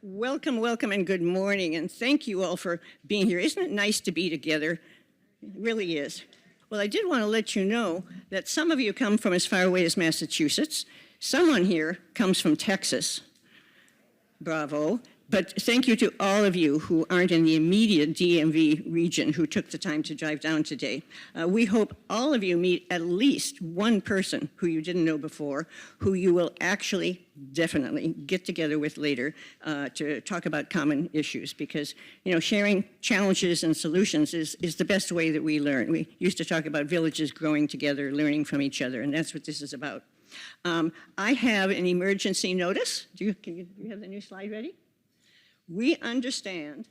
Welcome, welcome, and good morning, and thank you all for being here. Isn't it nice to be together? It really is. Well, I did want to let you know that some of you come from as far away as Massachusetts. Someone here comes from Texas. Bravo. But thank you to all of you who aren't in the immediate DMV region who took the time to drive down today. We hope all of you meet at least one person who you didn't know before, who you will actually definitely get together with later to talk about common issues, because sharing challenges and solutions is the best way that we learn. We used to talk about villages growing together, learning from each other, and that's what this is about. I have an emergency notice. Do you have the new slide ready? We understand,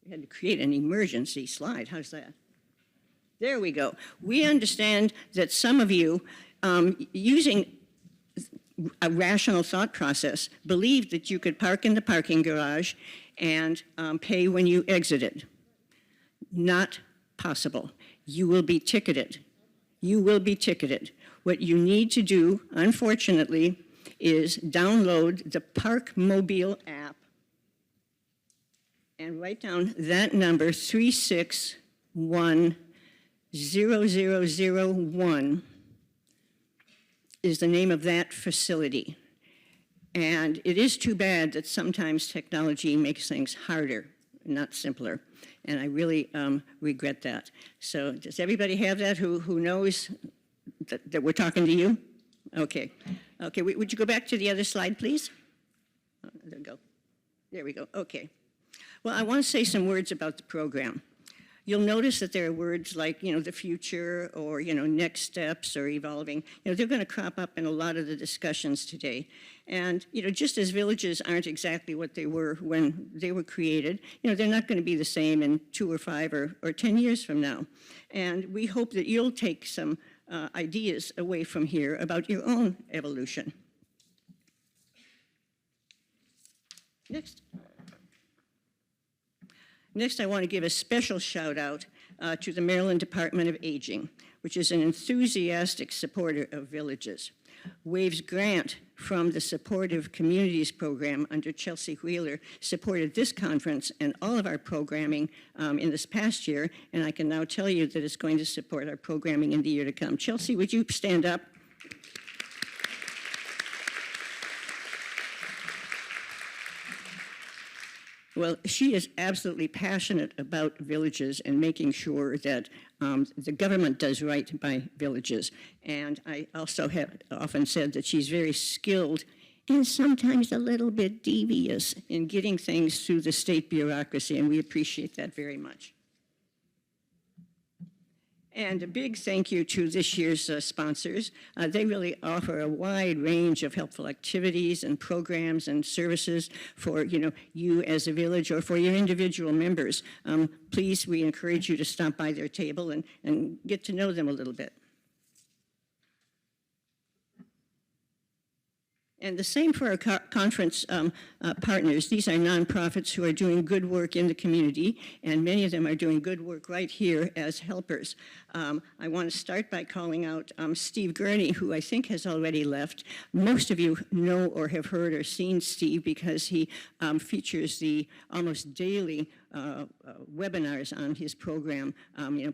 we had to create an emergency slide. How's that? There we go. We understand that some of you, using a rational thought process, believed that you could park in the parking garage and pay when you exited. Not possible. You will be ticketed. You will be ticketed. What you need to do, unfortunately, is download the Park Mobile app and write down that number, 361-0001 is the name of that facility. And it is too bad that sometimes technology makes things harder, not simpler. And I really regret that. So does everybody have that who knows that we're talking to you? Okay. Okay, would you go back to the other slide, please? There we go. There we go. Okay. Well, I want to say some words about the program. You'll notice that there are words like, the future or, next steps or evolving. They're going to crop up in a lot of the discussions today. And, just as villages aren't exactly what they were when they were created, they're not going to be the same in 2 or 5 or 10 years from now. And we hope that you'll take some ideas away from here about your own evolution. Next, I want to give a special shout out to the Maryland Department of Aging, which is an enthusiastic supporter of villages. WAVE's grant from the Supportive Communities Program under Chelsea Wheeler supported this conference and all of our programming in this past year, and I can now tell you that it's going to support our programming in the year to come. Chelsea, would you stand up? Well, she is absolutely passionate about villages and making sure that the government does right by villages. And I also have often said that she's very skilled and sometimes a little bit devious in getting things through the state bureaucracy, and we appreciate that very much. And a big thank you to this year's sponsors. They really offer a wide range of helpful activities and programs and services for you as a village or for your individual members. Please, we encourage you to stop by their table and get to know them a little bit. And the same for our conference partners. These are nonprofits who are doing good work in the community, and many of them are doing good work right here as helpers. I want to start by calling out Steve Gurney, who I think has already left. Most of you know or have heard or seen Steve because he features the almost daily webinars on his program,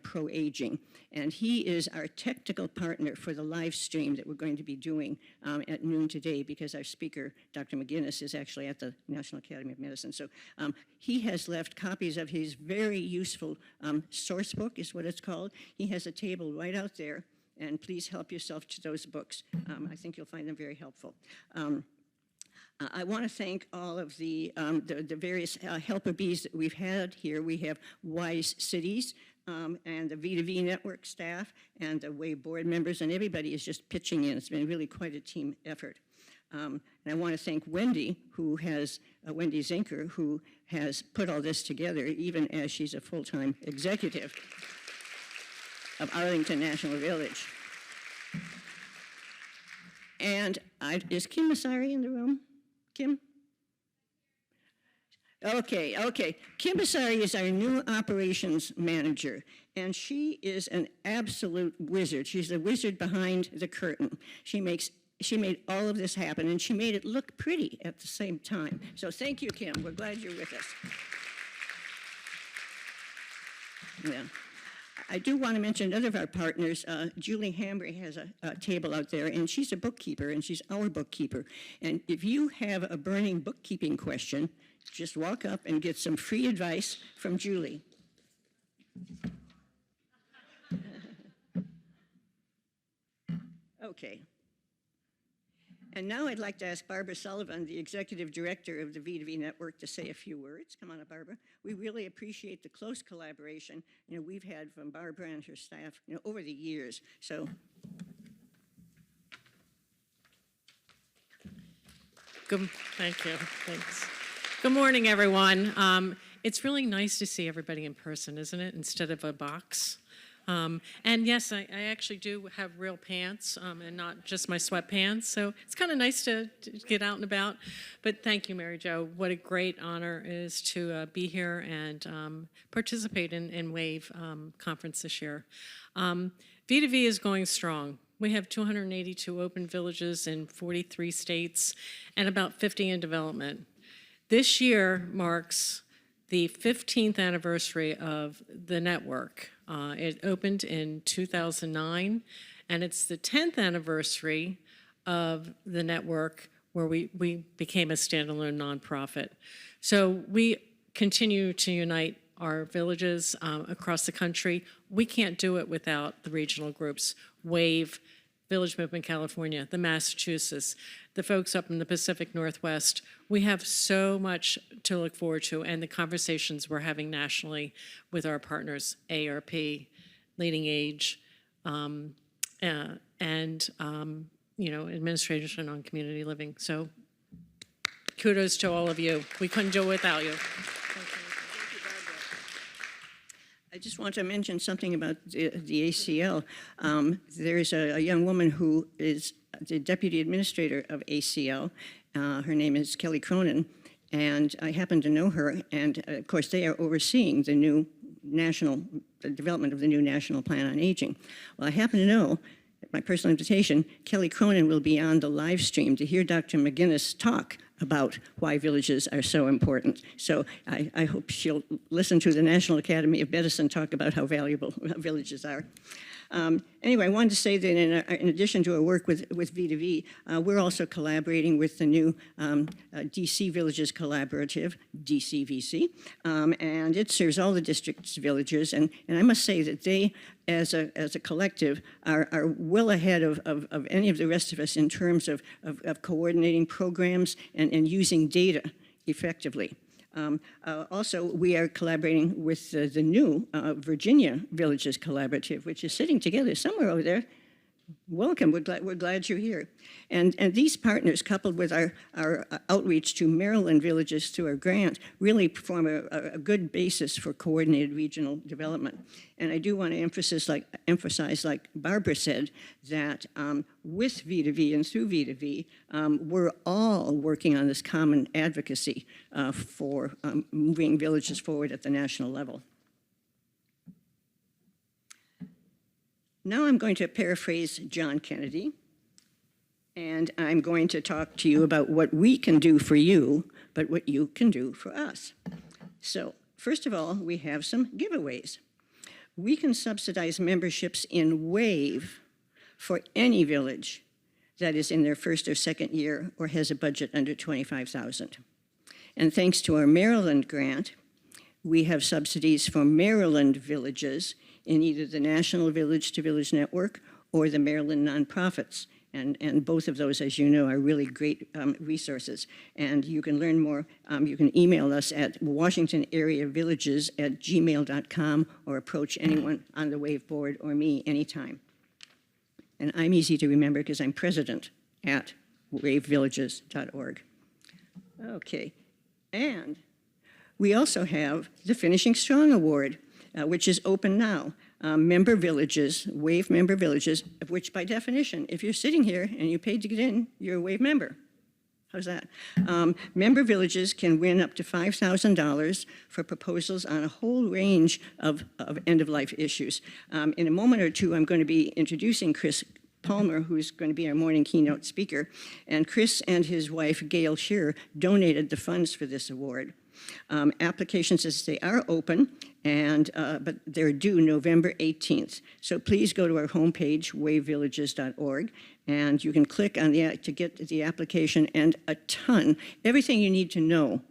Pro-Aging. And he is our technical partner for the live stream that we're going to be doing at noon today, because our speaker, Dr. McGinnis, is actually at the National Academy of Medicine. So he has left copies of his very useful source book, is what it's called. He has a table right out there, and please help yourself to those books. I think you'll find them very helpful. I want to thank all of the various helper bees that we've had here. We have Wise Cities and the V2V network staff and the WAVE board members, and everybody is just pitching in. It's been really quite a team effort. And I want to thank Wendy, Wendy Zinker, who has put all this together, even as she's a full-time executive of Arlington National Village. And is Kim Masari in the room? Kim? Okay. Kim Masari is our new operations manager, and she is an absolute wizard. She's the wizard behind the curtain. She makes She made all of this happen, and she made it look pretty at the same time. So thank you, Kim. We're glad you're with us. Yeah. I do want to mention another of our partners. Julie Hambry has a table out there, and she's a bookkeeper, and she's our bookkeeper. And if you have a burning bookkeeping question, just walk up and get some free advice from Julie. Okay. And now I'd like to ask Barbara Sullivan, the Executive Director of the V2V Network, to say a few words. Come on up, Barbara. We really appreciate the close collaboration we've had from Barbara and her staff over the years. So. Thank you. Thanks. Good morning, everyone. It's really nice to see everybody in person, isn't it, instead of a box? And yes, I actually do have real pants and not just my sweatpants, so it's kind of nice to get out and about. But thank you, Mary Jo. What a great honor it is to be here and participate in WAVE conference this year. V2V is going strong. We have 282 open villages in 43 states and about 50 in development. This year marks the 15th anniversary of the network. It opened in 2009, and it's the 10th anniversary of the network where we became a standalone nonprofit. So we continue to unite our villages across the country. We can't do it without the regional groups, WAVE, Village Movement California, the Massachusetts, the folks up in the Pacific Northwest. We have so much to look forward to, and the conversations we're having nationally with our partners, ARP, Leading Age, and Administration on Community Living. So kudos to all of you. We couldn't do it without you. I just want to mention something about the ACL. There's a young woman who is the deputy administrator of ACL. Her name is Kelly Cronin, and I happen to know her. And of course, they are overseeing the development of the new National Plan on Aging. Well, I happen to know, at my personal invitation, Kelly Cronin will be on the live stream to hear Dr. McGinnis talk about why villages are so important. So I hope she'll listen to the National Academy of Medicine talk about how valuable villages are. Anyway, I wanted to say that in addition to our work with V2V, we're also collaborating with the new DC Villages Collaborative, DCVC, and it serves all the district's villages. And I must say that they, as a collective, are well ahead of any of the rest of us in terms of coordinating programs and using data effectively. Also, we are collaborating with the new Virginia Villages Collaborative, which is sitting together somewhere over there. Welcome, we're glad you're here. And these partners, coupled with our outreach to Maryland villages through our grant, really form a good basis for coordinated regional development. And I do want to emphasize, like Barbara said, that with V2V and through V2V, we're all working on this common advocacy for moving villages forward at the national level. Now I'm going to paraphrase John Kennedy, and I'm going to talk to you about what we can do for you, but what you can do for us. So, first of all, we have some giveaways. We can subsidize memberships in WAVE for any village that is in their first or second year or has a budget under $25,000. And thanks to our Maryland grant, we have subsidies for Maryland villages in either the National Village to Village Network or the Maryland nonprofits. And both of those, as you know, are really great resources. And you can learn more. You can email us at washingtonareavillages@gmail.com or approach anyone on the WAVE board or me anytime. And I'm easy to remember because I'm president at wavevillages.org. Okay, and we also have the Finishing Strong Award, which is open now. Member villages, WAVE member villages, of which by definition, if you're sitting here and you paid to get in, you're a WAVE member. How's that? Member villages can win up to $5,000 for proposals on a whole range of end-of-life issues. In a moment or two, I'm going to be introducing Chris Palmer, who's going to be our morning keynote speaker, and Chris and his wife, Gail Shearer, donated the funds for this award. Applications, as they are open, but they're due November 18th. So please go to our homepage, wavevillages.org, and you can click on to get the application and everything you need to know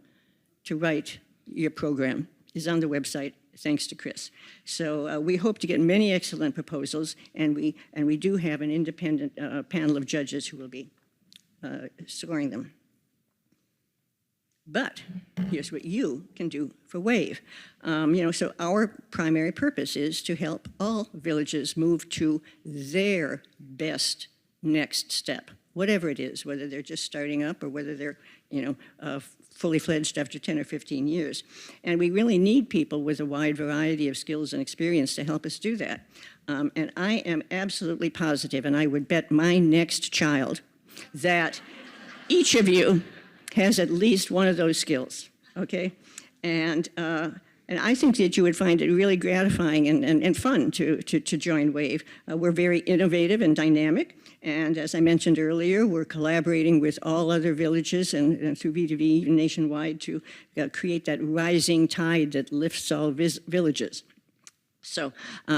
to write your program is on the website, thanks to Chris. So we hope to get many excellent proposals, and we do have an independent panel of judges who will be scoring them. But here's what you can do for WAVE. So our primary purpose is to help all villages move to their best next step, whatever it is, whether they're just starting up or whether they're, fully fledged after 10 or 15 years. And we really need people with a wide variety of skills and experience to help us do that. And I am absolutely positive, and I would bet my next child, that each of you has at least one of those skills, okay? And I think that you would find it really gratifying and fun to join WAVE. We're very innovative and dynamic, and as I mentioned earlier, we're collaborating with all other villages and through V2V nationwide to create that rising tide that lifts all villages. So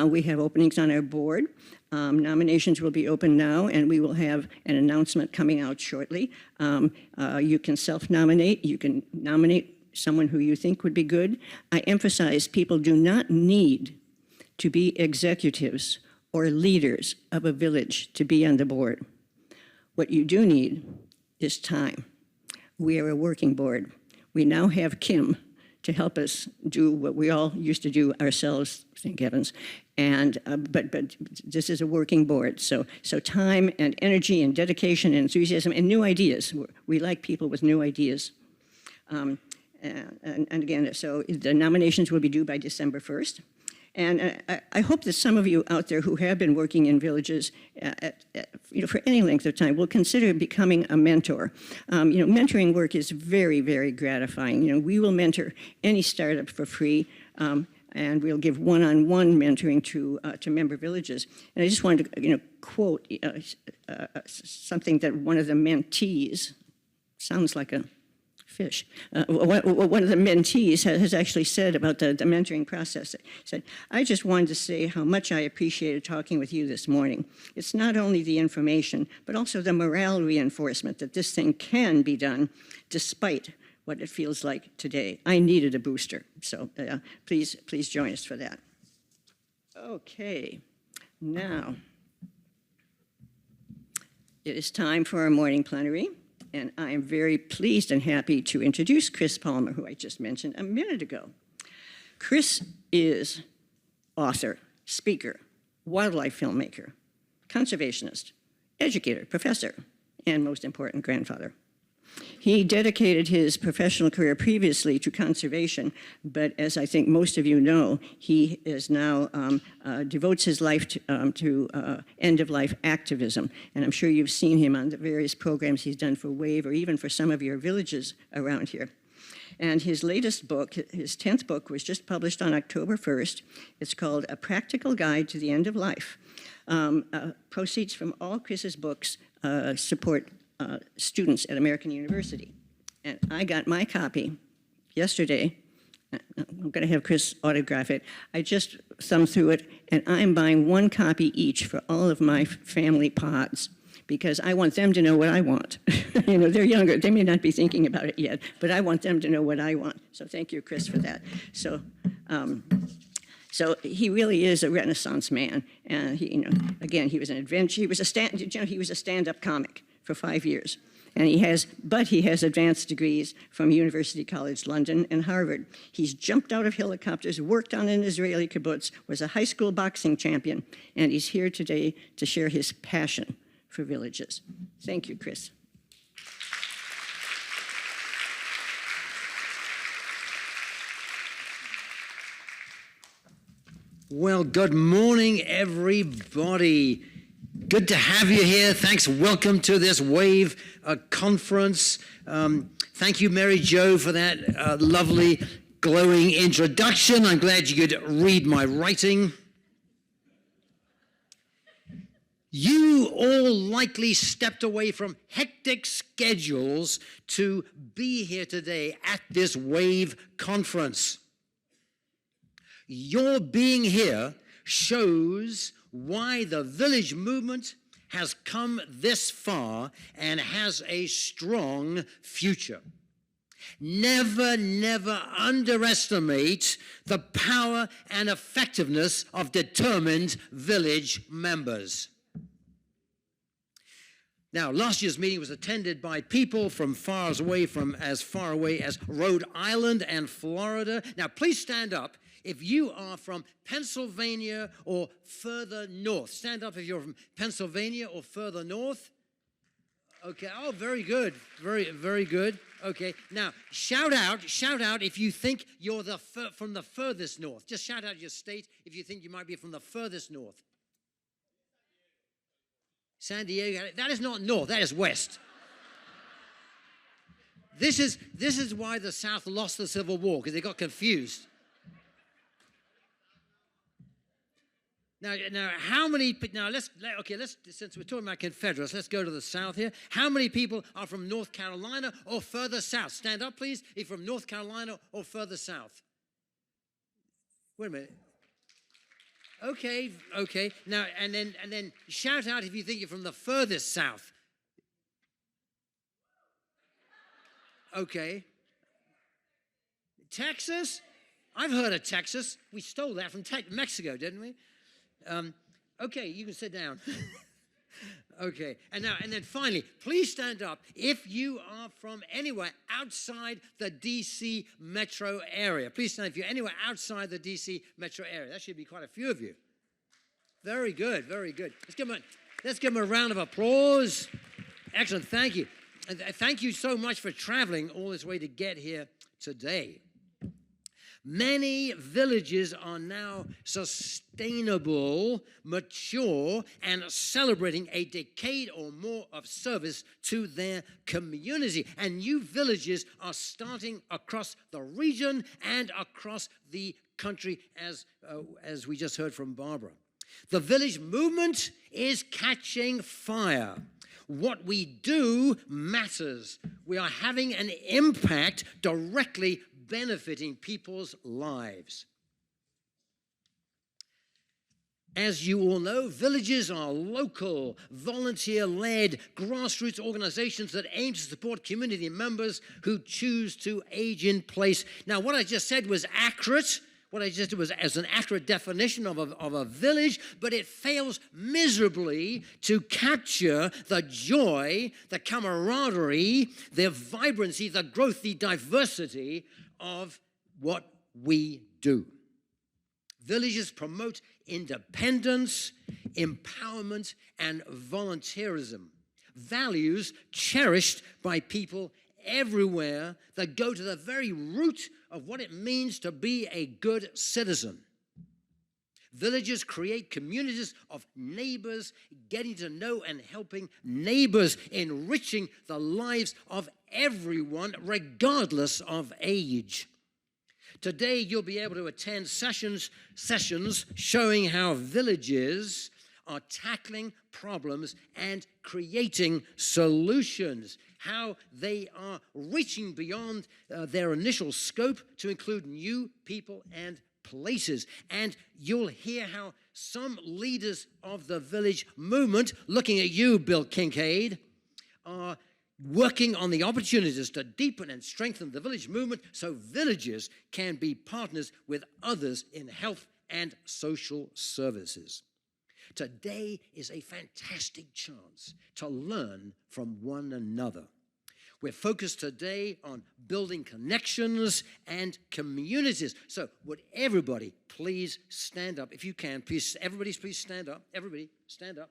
we have openings on our board. Nominations will be open now, and we will have an announcement coming out shortly. You can self-nominate. You can nominate someone who you think would be good. I emphasize people do not need to be executives or leaders of a village to be on the board. What you do need is time. We are a working board. We now have Kim to help us do what we all used to do ourselves, thank heavens. And but this is a working board, so time and energy and dedication and enthusiasm and new ideas. We like people with new ideas. And again, so the nominations will be due by December 1st. And I hope that some of you out there who have been working in villages for any length of time will consider becoming a mentor. Mentoring work is very, very gratifying. We will mentor any startup for free, and we'll give one-on-one mentoring to member villages. And I just wanted to quote something that one of the mentees, sounds like a fish. One of the mentees has actually said about the mentoring process. He said, I just wanted to say how much I appreciated talking with you this morning. It's not only the information, but also the morale reinforcement that this thing can be done despite what it feels like today. I needed a booster, so please join us for that. Okay, now it is time for our morning plenary. And I am very pleased and happy to introduce Chris Palmer, who I just mentioned a minute ago. Chris is author, speaker, wildlife filmmaker, conservationist, educator, professor, and most important, grandfather. He dedicated his professional career previously to conservation, but as I think most of you know, he is now devotes his life to end-of-life activism. And I'm sure you've seen him on the various programs he's done for WAVE or even for some of your villages around here. And his latest book, his 10th book, was just published on October 1st. It's called A Practical Guide to the End of Life. Proceeds from all Chris's books support students at American University. And I got my copy yesterday. I'm going to have Chris autograph it. I just thumbed through it, and I'm buying one copy each for all of my family pods because I want them to know what I want. They're younger. They may not be thinking about it yet, but I want them to know what I want. So thank you, Chris, for that. So he really is a Renaissance man. And again, he was an adventure. He was a stand-up comic for 5 years. And he has advanced degrees from University College London and Harvard. He's jumped out of helicopters, worked on an Israeli kibbutz, was a high school boxing champion, and he's here today to share his passion for villages. Thank you, Chris. Well, good morning, everybody. Good to have you here. Thanks. Welcome to this WAVE conference. Thank you, Mary Jo, for that lovely, glowing introduction. I'm glad you could read my writing. You all likely stepped away from hectic schedules to be here today at this WAVE conference. Your being here shows why the Village movement has come this far and has a strong future. Never, never underestimate the power and effectiveness of determined Village members. Now, last year's meeting was attended by people from as far away as Rhode Island and Florida. Now, please stand up if you are from Pennsylvania or further north. Stand up if you're from Pennsylvania or further north. Okay, oh, very good, very good. Okay, now shout out if you think you're from the furthest north. Just shout out your state if you think you might be from the furthest north. San Diego, that is not north, that is west. This is why the South lost the Civil War, because they got confused. Now, how many? Let's since we're talking about Confederates, let's go to the South here. How many people are from North Carolina or further south? Stand up, please. If you're from North Carolina or further south. Wait a minute. Okay. Now, and then shout out if you think you're from the furthest south. Okay. Texas? I've heard of Texas. We stole that from Mexico, didn't we? Okay, you can sit down. Okay, and then finally, please stand up if you are from anywhere outside the D.C. metro area. Please stand if you're anywhere outside the D.C. metro area. That should be quite a few of you. Very good, very good. Let's give them a round of applause. Excellent, thank you. And thank you so much for traveling all this way to get here today. Many villages are now sustainable, mature, and celebrating a decade or more of service to their community. And new villages are starting across the region and across the country, as we just heard from Barbara. The village movement is catching fire. What we do matters. We are having an impact directly benefiting people's lives. As you all know, villages are local, volunteer-led, grassroots organizations that aim to support community members who choose to age in place. Now, what I just said was accurate. What I just did was as an accurate definition of a village, but it fails miserably to capture the joy, the camaraderie, the vibrancy, the growth, the diversity of what we do. Villages promote independence, empowerment, and volunteerism, values cherished by people everywhere that go to the very root of what it means to be a good citizen. Villages create communities of neighbors, getting to know and helping neighbors, enriching the lives of everyone, regardless of age. Today, you'll be able to attend sessions showing how villages are tackling problems and creating solutions, how they are reaching beyond their initial scope to include new people and places. And you'll hear how some leaders of the village movement, looking at you, Bill Kincaid, are working on the opportunities to deepen and strengthen the village movement so villages can be partners with others in health and social services. Today is a fantastic chance to learn from one another. We're focused today on building connections and communities. So would everybody please stand up? If you can, please, everybody please stand up. Everybody stand up.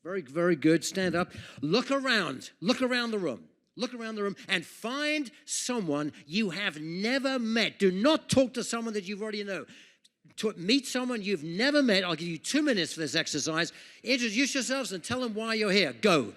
Very, very good. Stand up. Look around. Look around the room. Look around the room and find someone you have never met. Do not talk to someone that you already know. To meet someone you've never met. I'll give you 2 minutes for this exercise. Introduce yourselves and tell them why you're here. Go.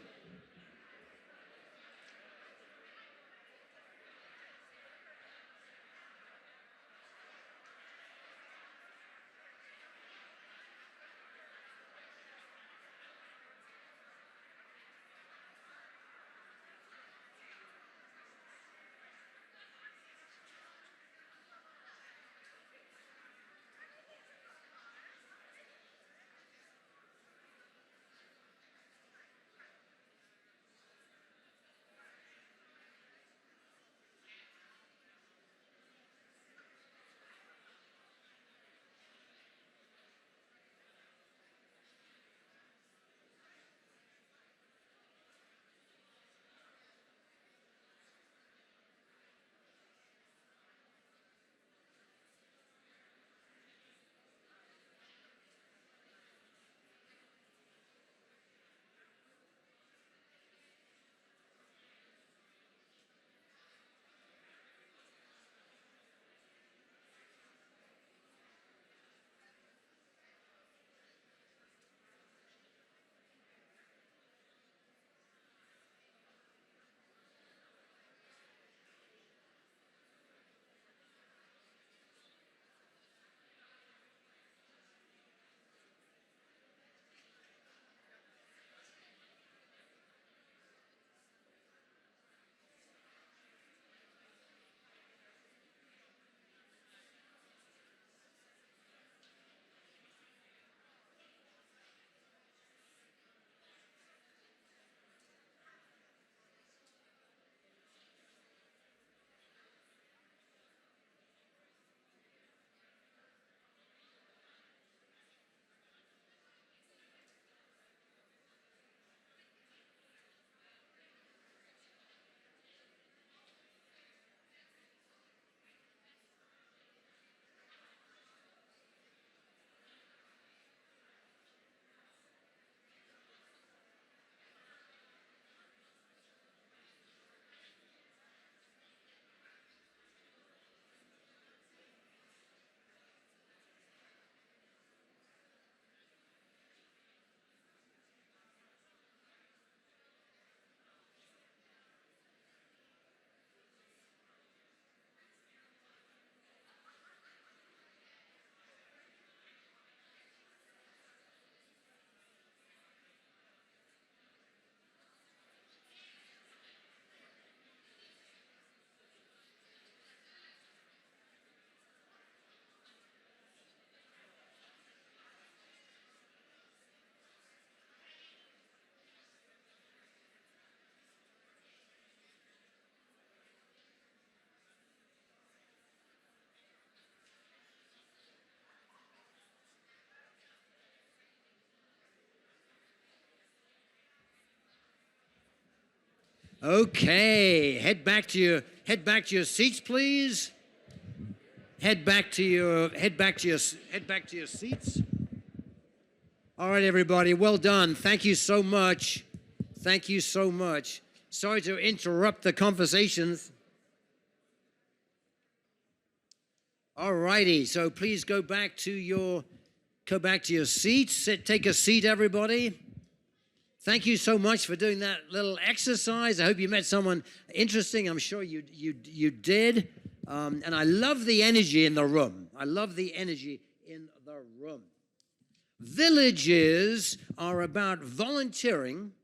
Okay, head back to your seats, please. Head back to your seats. All right, everybody, well done. Thank you so much. Thank you so much. Sorry to interrupt the conversations. All righty, so please go back to your seats. Take a seat, everybody. Thank you so much for doing that little exercise. I hope you met someone interesting. I'm sure you did. And I love the energy in the room. Villages are about volunteering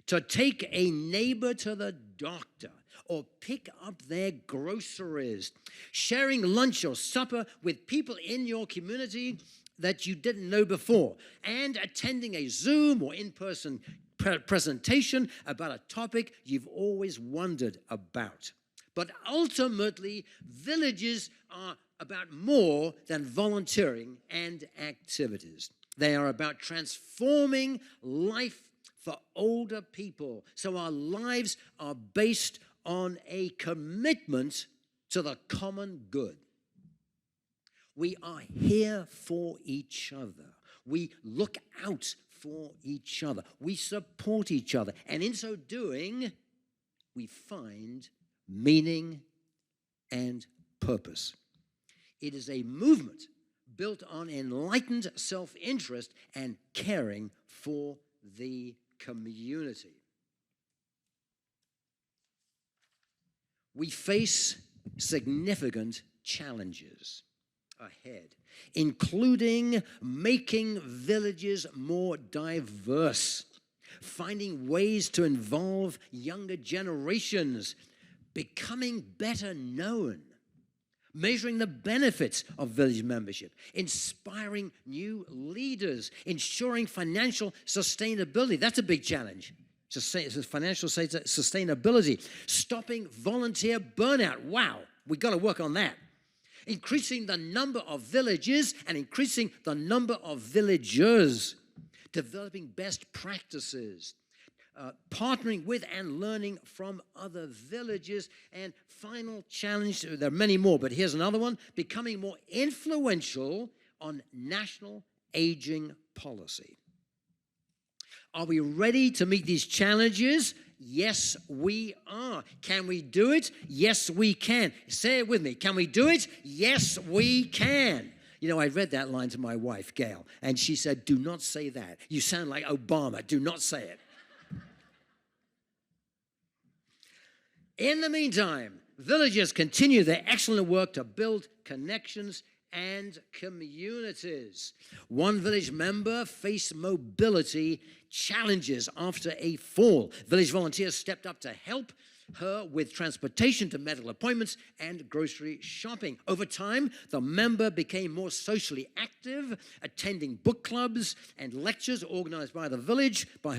to take a neighbor to the doctor or pick up their groceries, sharing lunch or supper with people in your community that you didn't know before, and attending a Zoom or in-person presentation about a topic you've always wondered about. But ultimately, villages are about more than volunteering and activities. They are about transforming life for older people. So our lives are based on a commitment to the common good. We are here for each other. We look out for each other. We support each other. And in so doing, we find meaning and purpose. It is a movement built on enlightened self-interest and caring for the community. We face significant challenges ahead, including making villages more diverse, finding ways to involve younger generations, becoming better known, measuring the benefits of village membership, inspiring new leaders, ensuring financial sustainability. That's a big challenge. Financial sustainability, stopping volunteer burnout. Wow, we've got to work on that. Increasing the number of villages and increasing the number of villagers, developing best practices, partnering with and learning from other villages, and final challenge, there are many more, but here's another one, becoming more influential on national aging policy. Are we ready to meet these challenges? Yes, we are. Can we do it? Yes, we can. Say it with me. Can we do it? Yes, we can. You know, I read that line to my wife, Gail, and she said, do not say that. You sound like Obama. Do not say it. In the meantime, villagers continue their excellent work to build connections and communities. One village member faced mobility challenges after a fall. Village volunteers stepped up to help her with transportation to medical appointments and grocery shopping. Over time, the member became more socially active, attending book clubs and lectures organized by her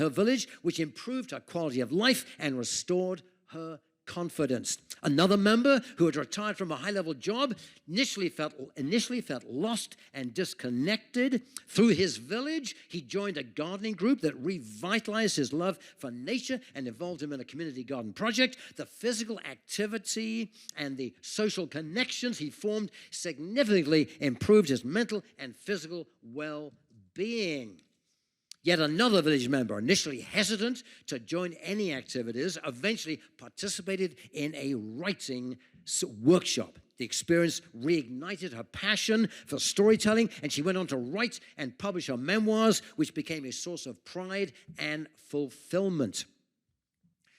village, which improved her quality of life and restored her confidence. Another member who had retired from a high-level job initially felt lost and disconnected. Through his village, he joined a gardening group that revitalized his love for nature and involved him in a community garden project. The physical activity and the social connections he formed significantly improved his mental and physical well-being. Yet another village member, initially hesitant to join any activities, eventually participated in a writing workshop. The experience reignited her passion for storytelling, and she went on to write and publish her memoirs, which became a source of pride and fulfillment.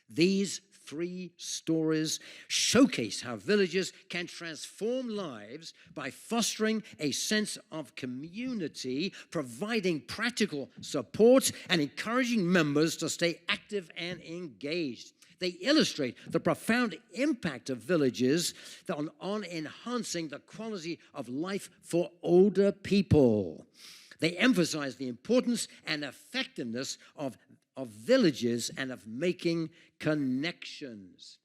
These 3 stories showcase how villages can transform lives by fostering a sense of community, providing practical support, and encouraging members to stay active and engaged. They illustrate the profound impact of villages on enhancing the quality of life for older people. They emphasize the importance and effectiveness of villages and of making connections.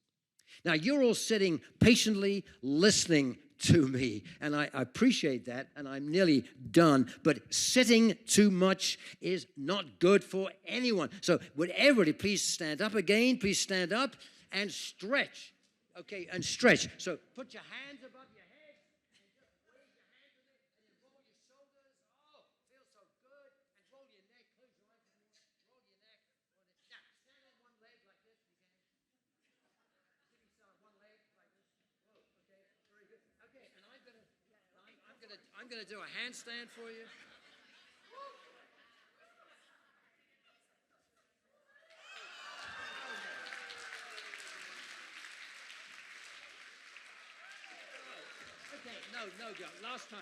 Now, you're all sitting patiently listening to me, and I appreciate that, and I'm nearly done, but sitting too much is not good for anyone. So would everybody please stand up again? Please stand up, and stretch. Okay, and stretch. So put your hands above your head and just wave your hands with it and then roll your shoulders. Oh, feels so good. And roll your neck. Close your eyes and roll your neck. Now, stand on one leg like this. You can. Sitting on one leg like this. Whoa, okay, very good. Okay, and I'm gonna do a handstand for you. Okay, no, Joe. Last time.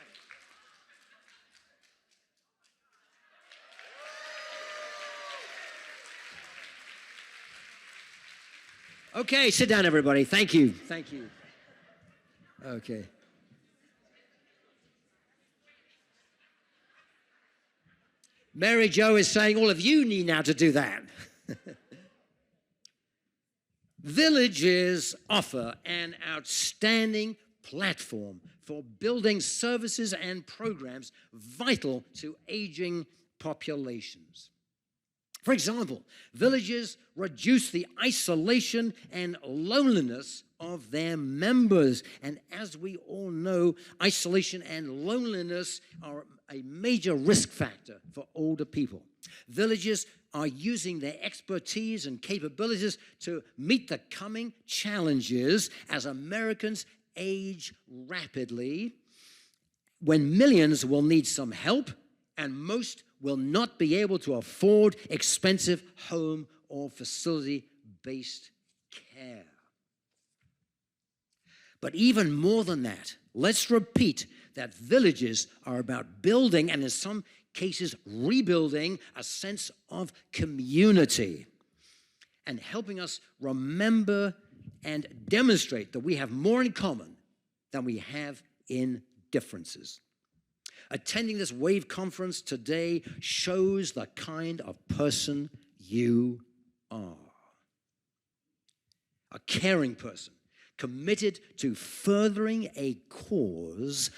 Okay, sit down, everybody. Thank you. Thank you. Okay. Mary Jo is saying all of you need now to do that. Villages offer an outstanding platform for building services and programs vital to aging populations. For example, villages reduce the isolation and loneliness of their members. And as we all know, isolation and loneliness are a major risk factor for older people. Villages are using their expertise and capabilities to meet the coming challenges as Americans age rapidly, when millions will need some help and most will not be able to afford expensive home or facility-based care. But even more than that, let's repeat that villages are about building and in some cases rebuilding a sense of community and helping us remember and demonstrate that we have more in common than we have in differences. Attending this WAVE conference today shows the kind of person you are. A caring person, committed to furthering a cause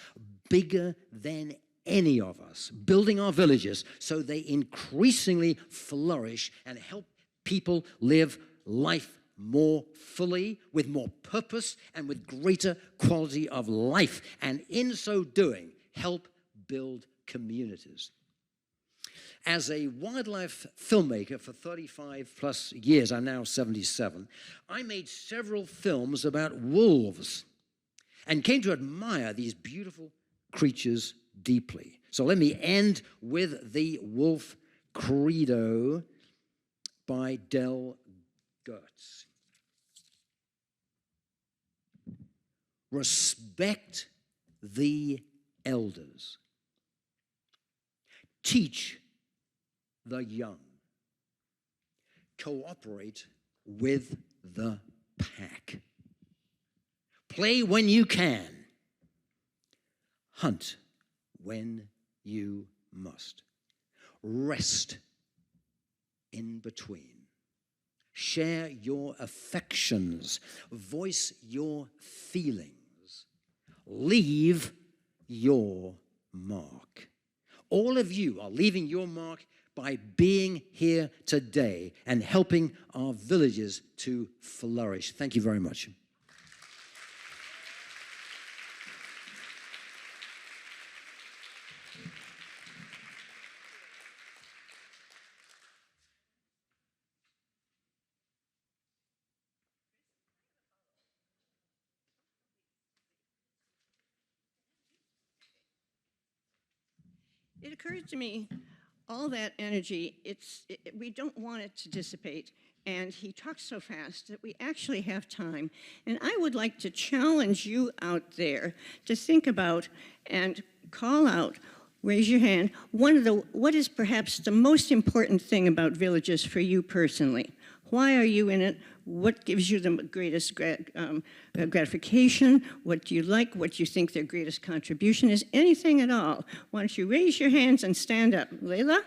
bigger than any of us, building our villages so they increasingly flourish and help people live life more fully, with more purpose, and with greater quality of life, and in so doing, help build communities. As a wildlife filmmaker for 35 plus years, I'm now 77, I made several films about wolves and came to admire these beautiful creatures deeply. So let me end with the Wolf Credo by Del Gertz. Respect the elders. Teach the young. Cooperate with the pack. Play when you can. Hunt when you must. Rest in between. Share your affections. Voice your feelings. Leave your mark. All of you are leaving your mark by being here today and helping our villages to flourish. Thank you very much. It occurred to me, all that energy, we don't want it to dissipate. And he talks so fast that we actually have time. And I would like to challenge you out there to think about and call out, raise your hand, what is perhaps the most important thing about villages for you personally? Why are you in it? What gives you the greatest gratification? What do you like? What do you think their greatest contribution is? Anything at all. Why don't you raise your hands and stand up? Layla?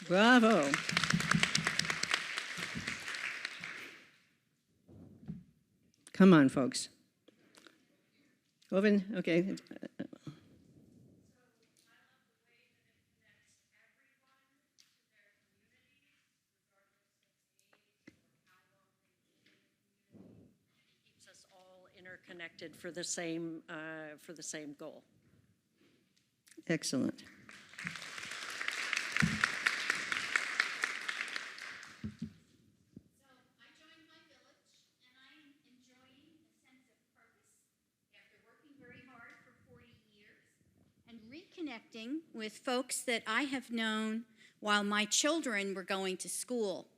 Bravo. Come on, folks. Oven, okay. Keeps us all interconnected for the same goal. Excellent. And reconnecting with folks that I have known while my children were going to school.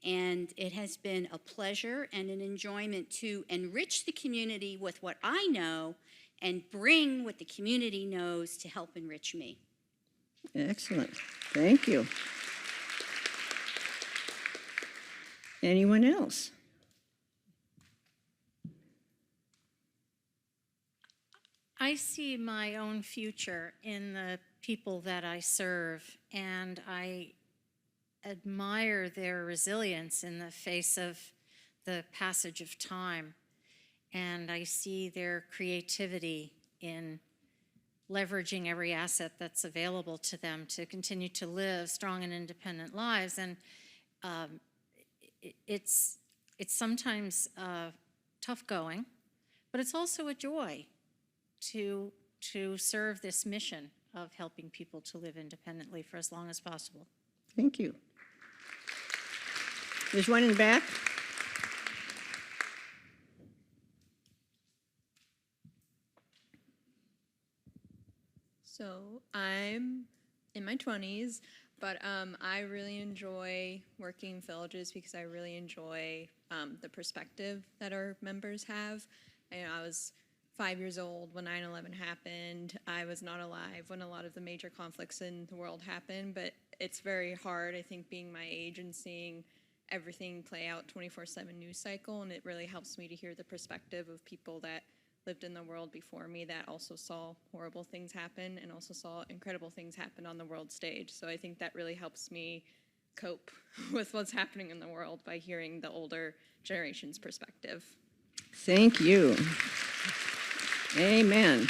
And it has been a pleasure and an enjoyment to enrich the community with what I know and bring what the community knows to help enrich me. Excellent. Thank you. Anyone else? I see my own future in the people that I serve, and I admire their resilience in the face of the passage of time. And I see their creativity in leveraging every asset that's available to them to continue to live strong and independent lives. And it's sometimes tough going, but it's also a joy to serve this mission of helping people to live independently for as long as possible. Thank you. There's one in the back. So I'm in my 20s, but I really enjoy working in villages because I really enjoy the perspective that our members have. I was 5 years old when 9/11 happened. I was not alive when a lot of the major conflicts in the world happened, but it's very hard, I think, being my age and seeing everything play out 24/7 news cycle, and it really helps me to hear the perspective of people that lived in the world before me that also saw horrible things happen and also saw incredible things happen on the world stage. So I think that really helps me cope with what's happening in the world by hearing the older generation's perspective. Thank you. Amen.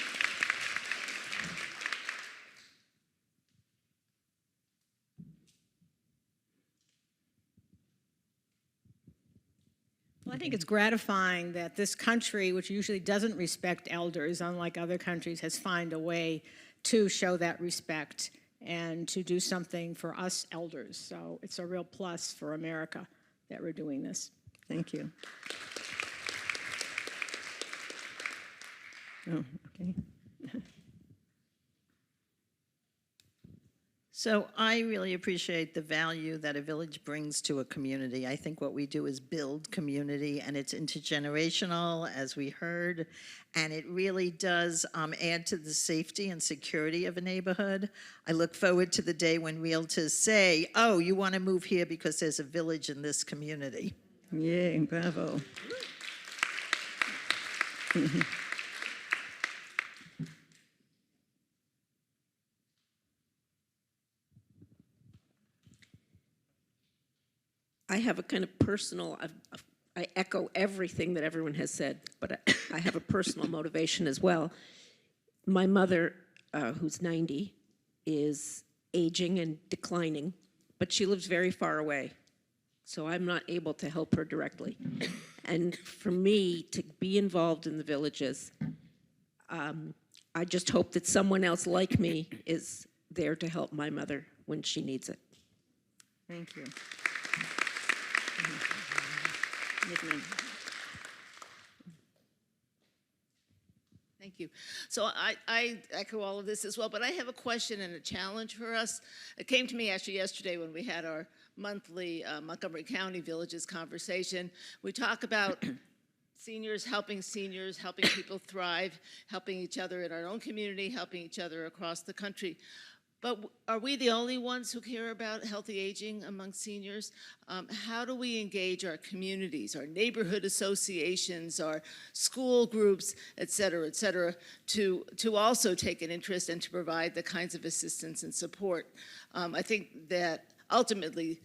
Well, I think it's gratifying that this country, which usually doesn't respect elders, unlike other countries, has found a way to show that respect and to do something for us elders. So it's a real plus for America that we're doing this. Thank you. Oh, okay. So I really appreciate the value that a village brings to a community. I think what we do is build community, and it's intergenerational, as we heard, and it really does add to the safety and security of a neighborhood. I look forward to the day when realtors say, oh, you want to move here because there's a village in this community. Yay, bravo. I have a kind of personal, I echo everything that everyone has said, but I have a personal motivation as well. My mother, who's 90, is aging and declining, but she lives very far away, so I'm not able to help her directly. And for me to be involved in the villages, I just hope that someone else like me is there to help my mother when she needs it. Thank you. Thank you. So I echo all of this as well, but I have a question and a challenge for us. It came to me actually yesterday when we had our monthly Montgomery County Villages conversation. We talk about seniors, helping people thrive, helping each other in our own community, helping each other across the country. But are we the only ones who care about healthy aging among seniors? How do we engage our communities, our neighborhood associations, our school groups, et cetera, to also take an interest and to provide the kinds of assistance and support? I think that ultimately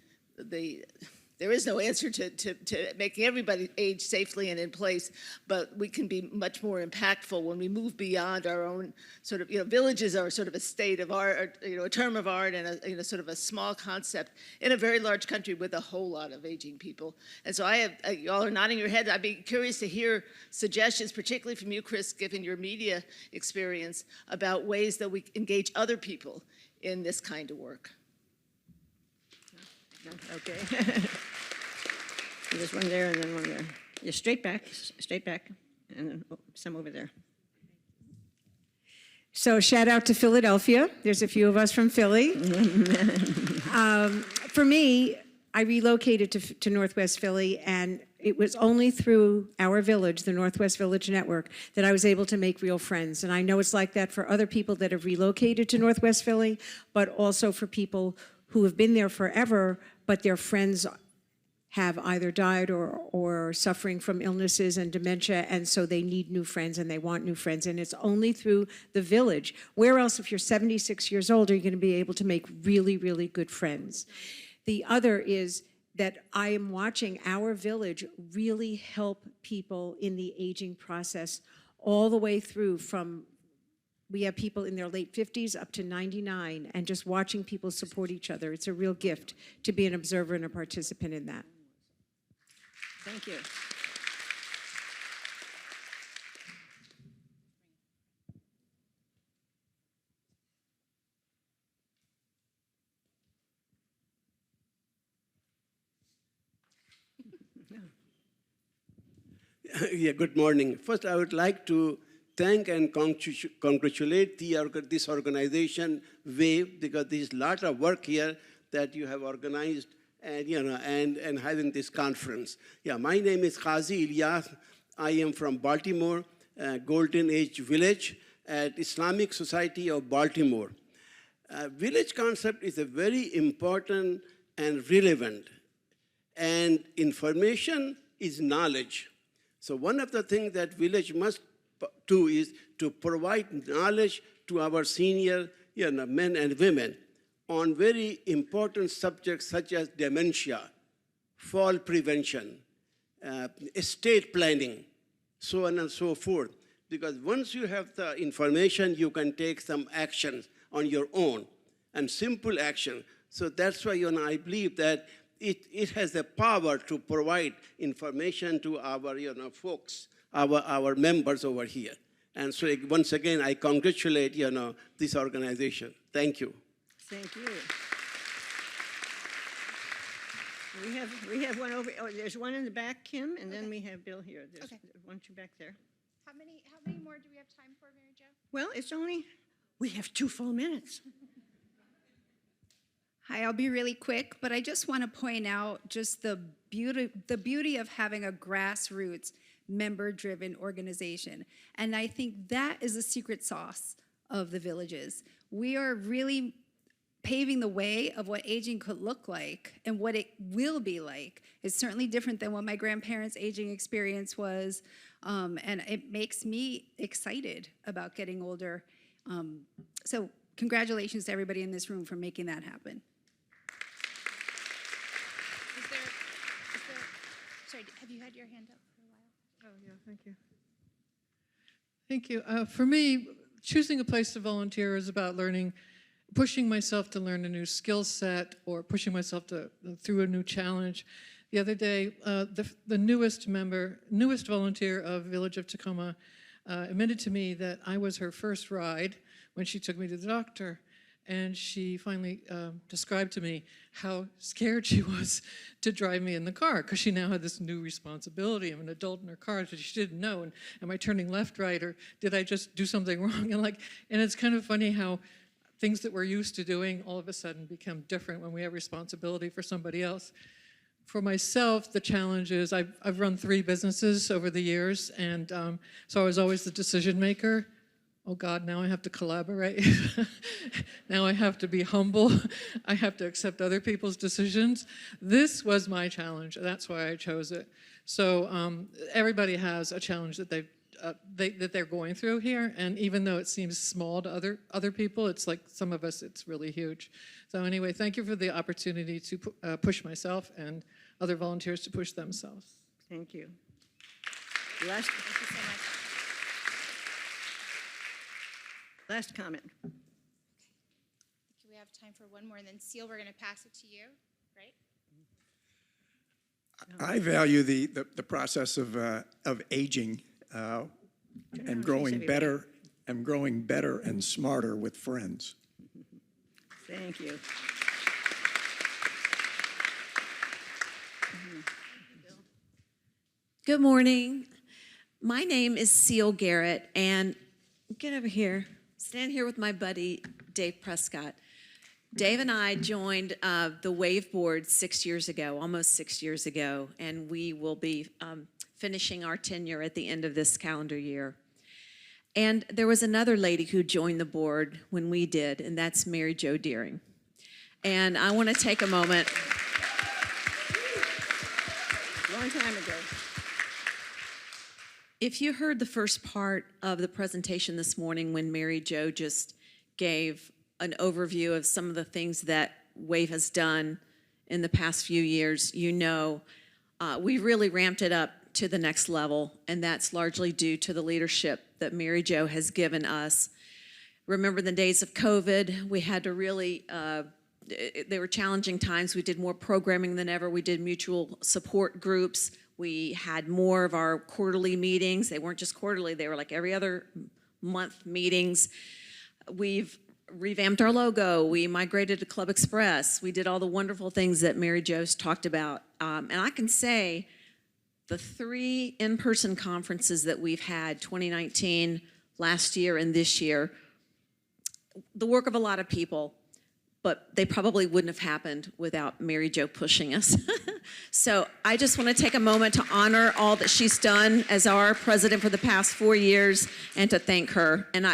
there is no answer to making everybody age safely and in place, but we can be much more impactful when we move beyond our own sort of, villages are sort of a state of art, a term of art and sort of a small concept in a very large country with a whole lot of aging people. And so y'all are nodding your head. I'd be curious to hear suggestions, particularly from you, Chris, given your media experience, about ways that we engage other people in this kind of work. Okay. There's one there and then one there. Yeah, straight back, and then some over there. So shout out to Philadelphia. There's a few of us from Philly. For me, I relocated to Northwest Philly, and it was only through our village, the Northwest Village Network, that I was able to make real friends. And I know it's like that for other people that have relocated to Northwest Philly, but also for people who have been there forever, but their friends have either died or suffering from illnesses and dementia, and so they need new friends and they want new friends, and it's only through the village. Where else, if you're 76 years old, are you going to be able to make really, really good friends? The other is that I am watching our village really help people in the aging process all the way through from, we have people in their late 50s up to 99, and just watching people support each other. It's a real gift to be an observer and a participant in that. Thank you. Yeah, good morning. First, I would like to thank and congratulate this organization, WAVE, because there's a lot of work here that you have organized and, and having this conference. Yeah, my name is Qazi Ilyas. I am from Baltimore, Golden Age Village at Islamic Society of Baltimore. Village concept is a very important and relevant, and information is knowledge. So one of the things that village must do is to provide knowledge to our senior men and women on very important subjects such as dementia, fall prevention, estate planning, so on and so forth. Because once you have the information, you can take some actions on your own, and simple action. So that's why I believe that it has the power to provide information to our folks, our members over here. And so once again, I congratulate this organization. Thank you. Thank you. We have one over. Oh, there's one in the back, Kim, and then we have Bill here. There's one, two back there. How many more do we have time for, Mary Jo? Well, we have 2 full minutes. Hi, I'll be really quick, but I just want to point out just the beauty of having a grassroots, member-driven organization. And I think that is the secret sauce of the villages. We are really paving the way of what aging could look like and what it will be like. It's certainly different than what my grandparents' aging experience was, and it makes me excited about getting older. So congratulations to everybody in this room for making that happen. Sorry, have you had your hand up for a while? Oh, yeah, thank you. Thank you. For me, choosing a place to volunteer is about pushing myself to learn a new skill set or pushing myself through a new challenge. The other day, the newest volunteer of Village of Tacoma admitted to me that I was her first ride when she took me to the doctor. And she finally described to me how scared she was to drive me in the car because she now had this new responsibility of an adult in her car that she didn't know. And am I turning left, right, or did I just do something wrong? And it's kind of funny how things that we're used to doing all of a sudden become different when we have responsibility for somebody else. For myself, the challenge is I've run 3 businesses over the years, and so I was always the decision maker. Oh God, now I have to collaborate. Now I have to be humble. I have to accept other people's decisions. This was my challenge. That's why I chose it. So everybody has a challenge that they're going through here, and even though it seems small to other people, it's like some of us, it's really huge. So anyway, thank you for the opportunity to push myself and other volunteers to push themselves. Thank you. Last, Thank you so much. last comment. Okay, we have time for one more, and then Seal, we're going to pass it to you, right? I value the process of aging and growing better and smarter with friends. Thank you. Good morning. My name is Seal Garrett, and get over here. Stand here with my buddy, Dave Prescott. Dave and I joined the WAVE board 6 years ago, almost 6 years ago, and we will be finishing our tenure at the end of this calendar year. And there was another lady who joined the board when we did, and that's Mary Jo Deering. And I want to take a moment. Long time ago. If you heard the first part of the presentation this morning when Mary Jo just gave an overview of some of the things that WAVE has done in the past few years, you know we really ramped it up to the next level, and that's largely due to the leadership that Mary Jo has given us. Remember the days of COVID, we had to really, they were challenging times. We did more programming than ever. We did mutual support groups. We had more of our quarterly meetings. They weren't just quarterly, they were like every other month meetings. We've revamped our logo. We migrated to Club Express. We did all the wonderful things that Mary Jo's talked about. And I can say the 3 in-person conferences that we've had, 2019, last year, and this year, the work of a lot of people, but they probably wouldn't have happened without Mary Jo pushing us. So I just want to take a moment to honor all that she's done as our president for the past 4 years and to thank her. And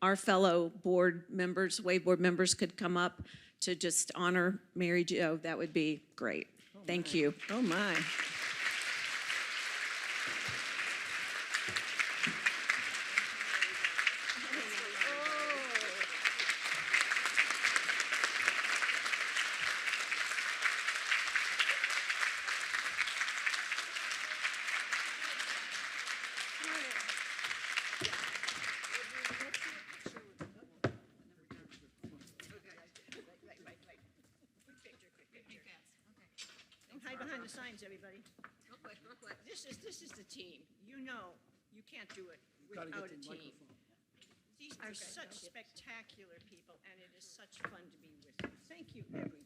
our fellow board members, WAVE board members could come up to just honor Mary Jo, that would be great. Thank you. Oh, my. Hide behind the signs, everybody. Real quick, real quick. This is the team. You know, you can't do it without a team. These are such spectacular people, and it is such fun to be with you. Thank you, everybody.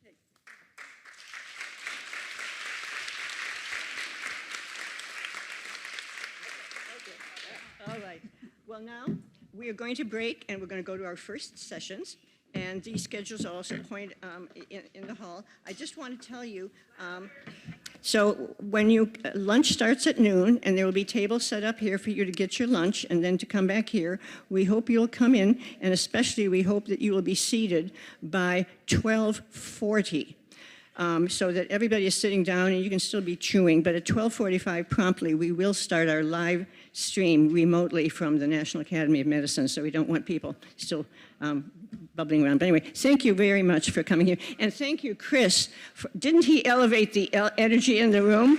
Thank you. Okay. All right. Well, now we are going to break, and we're going to go to our first sessions. And these schedules are also pointed in the hall. I just want to tell you, so when lunch starts at noon, and there will be tables set up here for you to get your lunch and then to come back here. We hope you'll come in, and especially we hope that you will be seated by 12:40. So that everybody is sitting down and you can still be chewing. But at 12:45 promptly, we will start our live stream remotely from the National Academy of Medicine, so we don't want people still bubbling around. But anyway, thank you very much for coming here. And thank you, Chris. Didn't he elevate the energy in the room?